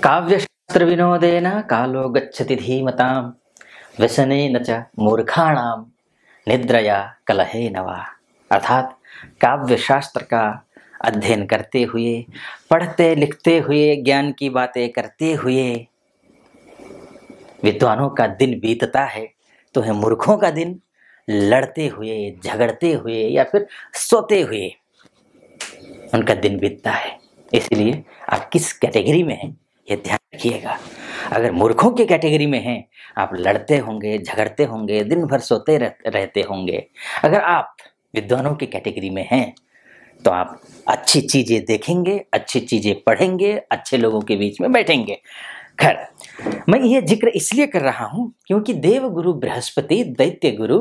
काव्यशास्त्र विनोदेन कालो गच्छति धीमतां व्यसनेन च मूर्खाणां निद्रया कलहेन वा। अर्थात काव्य शास्त्र का अध्ययन करते हुए, पढ़ते लिखते हुए, ज्ञान की बातें करते हुए विद्वानों का दिन बीतता है तो है मूर्खों का दिन लड़ते हुए, झगड़ते हुए या फिर सोते हुए उनका दिन बीतता है। इसलिए आप किस कैटेगरी में हैं ये ध्यान रखिएगा। अगर मूर्खों की कैटेगरी में हैं, आप लड़ते होंगे, झगड़ते होंगे, दिन भर सोते रहते होंगे। अगर आप विद्वानों की कैटेगरी में हैं तो आप अच्छी चीज़ें देखेंगे, अच्छी चीज़ें पढ़ेंगे, अच्छे लोगों के बीच में बैठेंगे। खैर, मैं ये जिक्र इसलिए कर रहा हूँ क्योंकि देव गुरु बृहस्पति दैत्य गुरु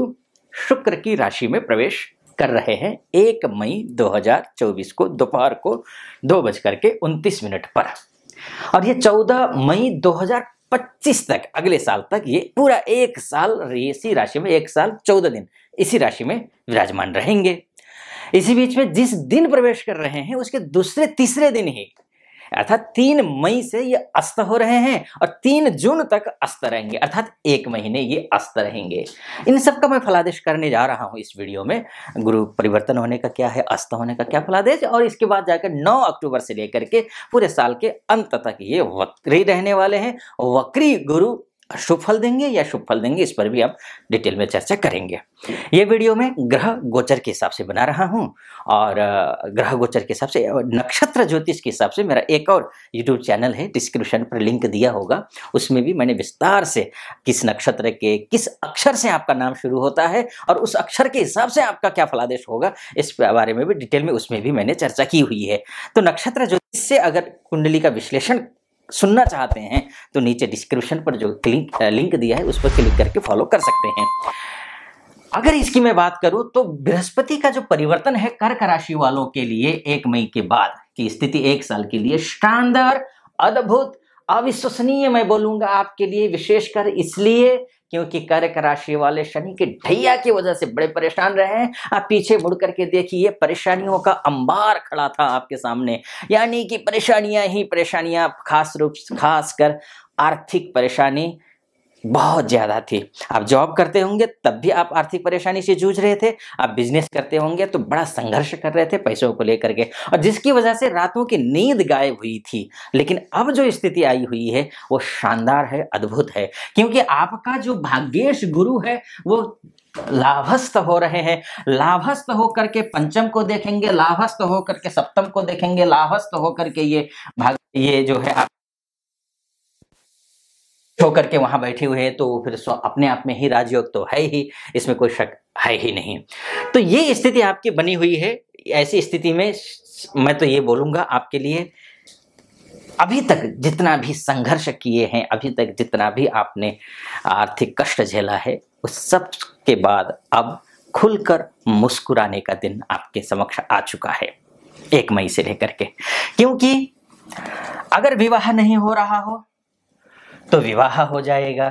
शुक्र की राशि में प्रवेश कर रहे हैं 1 मई 2024 को दोपहर को 2:29 पर। और ये 14 मई 2025 तक, अगले साल तक, ये पूरा 1 साल इसी राशि में, 1 साल 14 दिन इसी राशि में विराजमान रहेंगे। इसी बीच में जिस दिन प्रवेश कर रहे हैं उसके दूसरे तीसरे दिन ही अर्थात 3 मई से ये अस्त हो रहे हैं और 3 जून तक अस्त रहेंगे, अर्थात 1 महीने ये अस्त रहेंगे। इन सब का मैं फलादेश करने जा रहा हूं इस वीडियो में। गुरु परिवर्तन होने का क्या है, अस्त होने का क्या फलादेश, और इसके बाद जाकर 9 अक्टूबर से लेकर के पूरे साल के अंत तक ये वक्री रहने वाले हैं। वक्री गुरु शुभ फल देंगे या शुभ फल देंगे, इस पर भी हम डिटेल में चर्चा करेंगे। ये वीडियो मैं ग्रह गोचर के हिसाब से बना रहा हूं और ग्रह गोचर के हिसाब से, नक्षत्र ज्योतिष के हिसाब से मेरा एक और यूट्यूब चैनल है, डिस्क्रिप्शन पर लिंक दिया होगा। उसमें भी मैंने विस्तार से किस नक्षत्र के किस अक्षर से आपका नाम शुरू होता है और उस अक्षर के हिसाब से आपका क्या फलादेश होगा, इस बारे में भी डिटेल में उसमें भी मैंने चर्चा की हुई है। तो नक्षत्र ज्योतिष से अगर कुंडली का विश्लेषण सुनना चाहते हैं तो नीचे डिस्क्रिप्शन पर जो लिंक दिया है उस पर क्लिक करके फॉलो कर सकते हैं। अगर इसकी मैं बात करूं तो बृहस्पति का जो परिवर्तन है कर्क राशि वालों के लिए 1 मई के बाद की स्थिति 1 साल के लिए शानदार, अद्भुत, अविश्वसनीय मैं बोलूंगा आपके लिए, विशेषकर इसलिए क्योंकि कर्क राशि वाले शनि के ढैया की वजह से बड़े परेशान रहे हैं। आप पीछे मुड़ करके देखिए, परेशानियों का अंबार खड़ा था आपके सामने, यानी कि परेशानियां ही परेशानियां, खासकर आर्थिक परेशानी बहुत ज्यादा थी। आप जॉब करते होंगे तब भी आप आर्थिक परेशानी से जूझ रहे थे, आप बिजनेस करते होंगे तो बड़ा संघर्ष कर रहे थे पैसों को लेकर के, और जिसकी वजह से रातों की नींद गायब हुई थी। लेकिन अब जो स्थिति आई हुई है वो शानदार है, अद्भुत है, क्योंकि आपका जो भाग्येश गुरु है वो लाभस्थ हो रहे हैं। लाभस्थ होकर के पंचम को देखेंगे, लाभस्थ होकर के सप्तम को देखेंगे, लाभस्थ होकर के ये जो है आप होकर के वहां बैठे हुए हैं, तो फिर अपने आप में ही राजयोग तो है ही, इसमें कोई शक है ही नहीं। तो ये स्थिति आपकी बनी हुई है। ऐसी स्थिति में मैं तो ये बोलूंगा आपके लिए, अभी तक जितना भी संघर्ष किए हैं, अभी तक जितना भी आपने आर्थिक कष्ट झेला है, उस सब के बाद अब खुलकर मुस्कुराने का दिन आपके समक्ष आ चुका है 1 मई से लेकर के। क्योंकि अगर विवाह नहीं हो रहा हो तो विवाह हो जाएगा,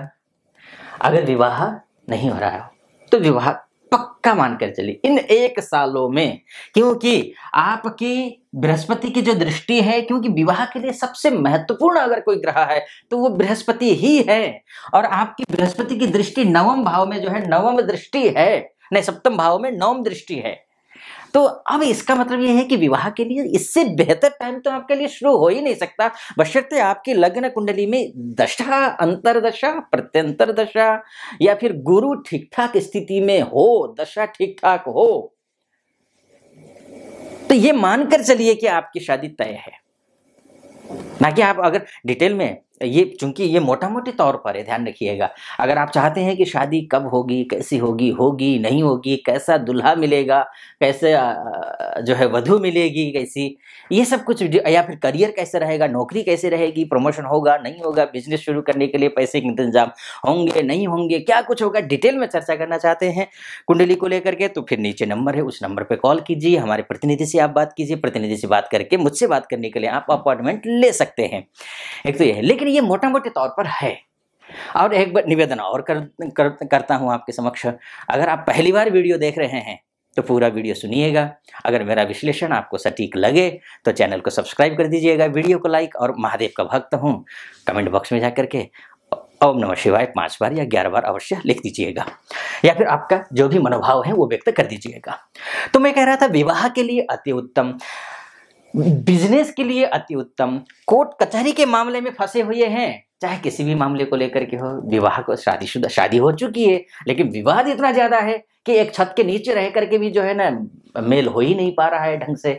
अगर विवाह नहीं हो रहा हो तो विवाह पक्का मानकर चलिए इन 1 सालों में। क्योंकि आपकी बृहस्पति की जो दृष्टि है, क्योंकि विवाह के लिए सबसे महत्वपूर्ण अगर कोई ग्रह है तो वो बृहस्पति ही है, और आपकी बृहस्पति की दृष्टि 9वें भाव में जो है, 9वीं दृष्टि है, नहीं 7वें भाव में 9वीं दृष्टि है। तो अब इसका मतलब ये है कि विवाह के लिए इससे बेहतर टाइम तो आपके लिए शुरू हो ही नहीं सकता, बशर्ते आपकी लग्न कुंडली में दशा, अंतरदशा, प्रत्यंतर दशा या फिर गुरु ठीक ठाक स्थिति में हो, दशा ठीक ठाक हो। तो ये मानकर चलिए कि आपकी शादी तय है, ना कि आप अगर डिटेल में ये, चूंकि ये मोटा मोटी तौर पर है, ध्यान रखिएगा। अगर आप चाहते हैं कि शादी कब होगी, कैसी होगी, होगी नहीं होगी, कैसा दूल्हा मिलेगा, कैसे जो है वधू मिलेगी, कैसी, ये सब कुछ, या फिर करियर कैसे रहेगा, नौकरी कैसे रहेगी, प्रमोशन होगा नहीं होगा, बिजनेस शुरू करने के लिए पैसे के इंतजाम होंगे नहीं होंगे, क्या कुछ होगा, डिटेल में चर्चा करना चाहते हैं कुंडली को लेकर के, तो फिर नीचे नंबर है, उस नंबर पर कॉल कीजिए, हमारे प्रतिनिधि से आप बात कीजिए, प्रतिनिधि से बात करके मुझसे बात करने के लिए आप अपॉइंटमेंट ले सकते हैं। एक तो ये है, लेकिन ये मोटा मोटे तौर पर है। और एक बार निवेदन और करता हूं आपके समक्ष, अगर आप पहली बार वीडियो देख रहे हैं तो पूरा वीडियो सुनिएगा। अगर मेरा विश्लेषण आपको सटीक लगे तो चैनल को सब्सक्राइब कर दीजिएगा, वीडियो को लाइक, और महादेव का भक्त हूँ कमेंट बॉक्स में जाकर के ओम नमः शिवाय 5 बार या 11 बार अवश्य लिख दीजिएगा, या फिर आपका जो भी मनोभाव है वो व्यक्त कर दीजिएगा। तो मैं कह रहा था विवाह के लिए अति उत्तम, बिजनेस के लिए अति उत्तम, कोर्ट कचहरी के मामले में फंसे हुए हैं, चाहे किसी भी मामले को लेकर के हो, विवाह को शादी हो चुकी है लेकिन विवाद इतना ज्यादा है कि एक छत के नीचे रह करके भी जो है ना मेल हो ही नहीं पा रहा है ढंग से,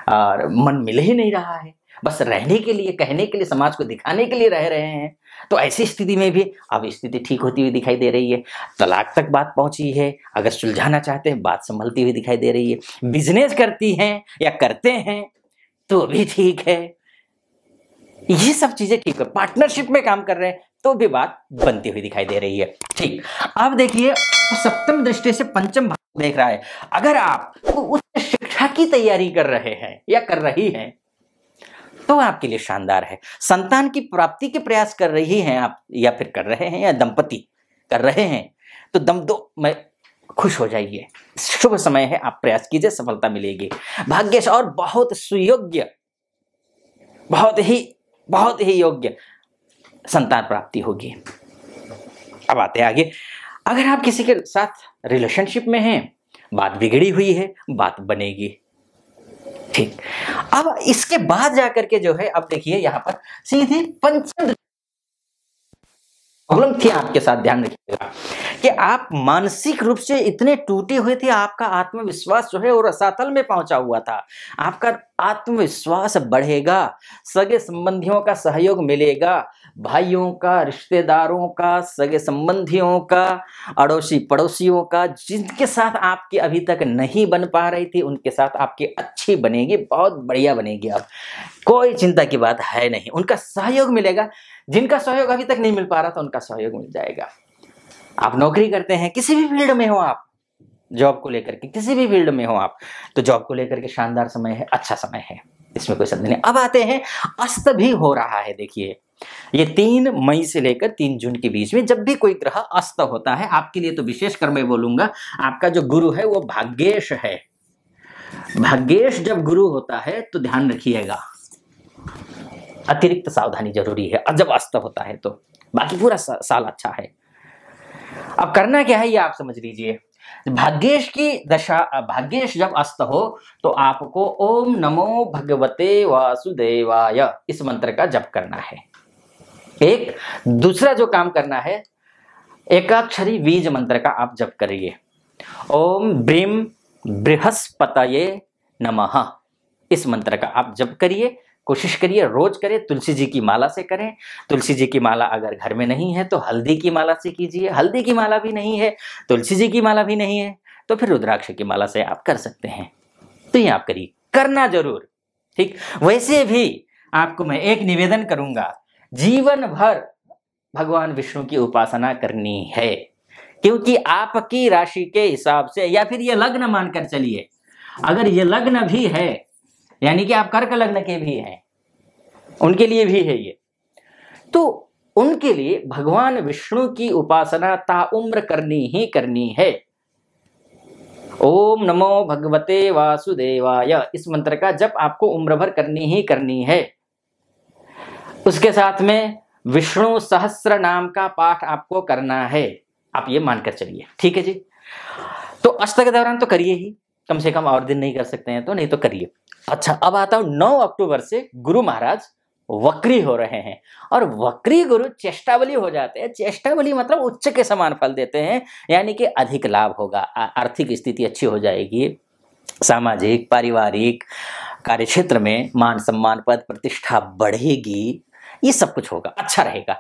और मन मिल ही नहीं रहा है, बस रहने के लिए, कहने के लिए, समाज को दिखाने के लिए रह रहे हैं। तो ऐसी स्थिति में भी अब स्थिति ठीक होती हुई दिखाई दे रही है, तलाक तक बात पहुंची है, अगर सुलझाना चाहते हैं बात संभलती हुई दिखाई दे रही है, बिजनेस करती हैं या करते हैं तो भी ठीक है, ये सब चीजें ठीक है, पार्टनरशिप में काम कर रहे हैं तो भी बात बनती हुई दिखाई दे रही है। ठीक, अब देखिए सप्तम दृष्टि से पंचम भाव देख रहा है। अगर आप उच्च शिक्षा की तैयारी कर रहे हैं या कर रही हैं तो आपके लिए शानदार है। संतान की प्राप्ति के प्रयास कर रही हैं आप, या फिर कर रहे हैं, या दंपति कर रहे हैं, तो दम दो मैं खुश हो जाइए, शुभ समय है, आप प्रयास कीजिए, सफलता मिलेगी। भाग्यश और बहुत सुयोग्य, बहुत ही योग्य संतान प्राप्ति होगी। अब आते हैं आगे। अगर आप किसी के साथ रिलेशनशिप में हैं, बात बिगड़ी हुई है, बात बनेगी। ठीक, अब इसके बाद जाकर के जो है, अब देखिए यहां पर सीधी पंचम प्रॉब्लम थी आपके साथ, ध्यान रखिएगा कि आप मानसिक रूप से इतने टूटे हुए थे, आपका आत्मविश्वास जो है वो रसातल में पहुंचा हुआ था। आपका आत्मविश्वास बढ़ेगा, सगे संबंधियों का सहयोग मिलेगा, भाइयों का, रिश्तेदारों का, सगे संबंधियों का, अड़ोसी पड़ोसियों का, जिनके साथ आपकी अभी तक नहीं बन पा रही थी उनके साथ आपकी अच्छी बनेगी, बहुत बढ़िया बनेगी। अब कोई चिंता की बात है नहीं, उनका सहयोग मिलेगा। जिनका सहयोग अभी तक नहीं मिल पा रहा था उनका सहयोग मिल जाएगा। आप नौकरी करते हैं, किसी भी फील्ड में हो आप, जॉब को लेकर के किसी भी फील्ड में हो आप, तो जॉब को लेकर के शानदार समय है, अच्छा समय है, इसमें कोई संदेह नहीं। अब आते हैं, अस्त भी हो रहा है। देखिए ये 3 मई से लेकर 3 जून के बीच में जब भी कोई ग्रह अस्त होता है, आपके लिए तो विशेष कर मैं बोलूंगा, आपका जो गुरु है वो भाग्येश है। भाग्येश जब गुरु होता है तो ध्यान रखिएगा, अतिरिक्त सावधानी जरूरी है जब अस्त होता है तो, बाकी पूरा साल अच्छा है। अब करना क्या है ये आप समझ लीजिए। भाग्येश की दशा, भाग्येश जब अस्त हो तो आपको ओम नमो भगवते वासुदेवाय इस मंत्र का जप करना है। एक दूसरा जो काम करना है, एकाक्षरी बीज मंत्र का आप जप करिए, ओम ब्रीम बृहस्पतये नमः, इस मंत्र का आप जप करिए। कोशिश करिए रोज करें, तुलसी जी की माला से करें। तुलसी जी की माला अगर घर में नहीं है तो हल्दी की माला से कीजिए, हल्दी की माला भी नहीं है, तुलसी जी की माला भी नहीं है तो फिर रुद्राक्ष की माला से आप कर सकते हैं। तो ये आप करिए, करना जरूर। ठीक, वैसे भी आपको मैं एक निवेदन करूंगा, जीवन भर भगवान विष्णु की उपासना करनी है, क्योंकि आपकी राशि के हिसाब से, या फिर ये लग्न मानकर चलिए, अगर ये लग्न भी है यानी कि आप कर्क लग्न के भी हैं, उनके लिए भी है ये, तो उनके लिए भगवान विष्णु की उपासना ताउम्र करनी ही करनी है। ओम नमो भगवते वासुदेवाय इस मंत्र का जप आपको उम्र भर करनी ही करनी है। उसके साथ में विष्णु सहस्त्र नाम का पाठ आपको करना है, आप ये मानकर चलिए। ठीक है जी, तो अष्ट के दौरान तो करिए ही, कम से कम और दिन नहीं कर सकते हैं तो नहीं तो करिए। अच्छा, अब आता हूं 9 अक्टूबर से गुरु महाराज वक्री हो रहे हैं, और वक्री गुरु चेष्टाबली हो जाते हैं। चेष्टाबली मतलब उच्च के समान फल देते हैं, यानी कि अधिक लाभ होगा, आर्थिक स्थिति अच्छी हो जाएगी, सामाजिक पारिवारिक कार्यक्षेत्र में मान सम्मान पद प्रतिष्ठा बढ़ेगी, ये सब कुछ होगा, अच्छा रहेगा।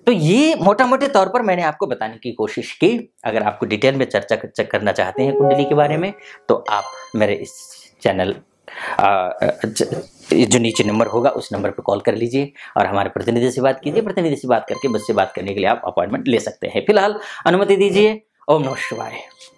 तो ये मोटा मोटे तौर पर मैंने आपको बताने की कोशिश की। अगर आपको डिटेल में चर्चा करना चाहते हैं कुंडली के बारे में तो आप मेरे इस चैनल जो नीचे नंबर होगा उस नंबर पर कॉल कर लीजिए और हमारे प्रतिनिधि से बात कीजिए। प्रतिनिधि से बात करके मुझसे बात करने के लिए आप अपॉइंटमेंट ले सकते हैं। फिलहाल अनुमति दीजिए। ओम नमः शिवाय।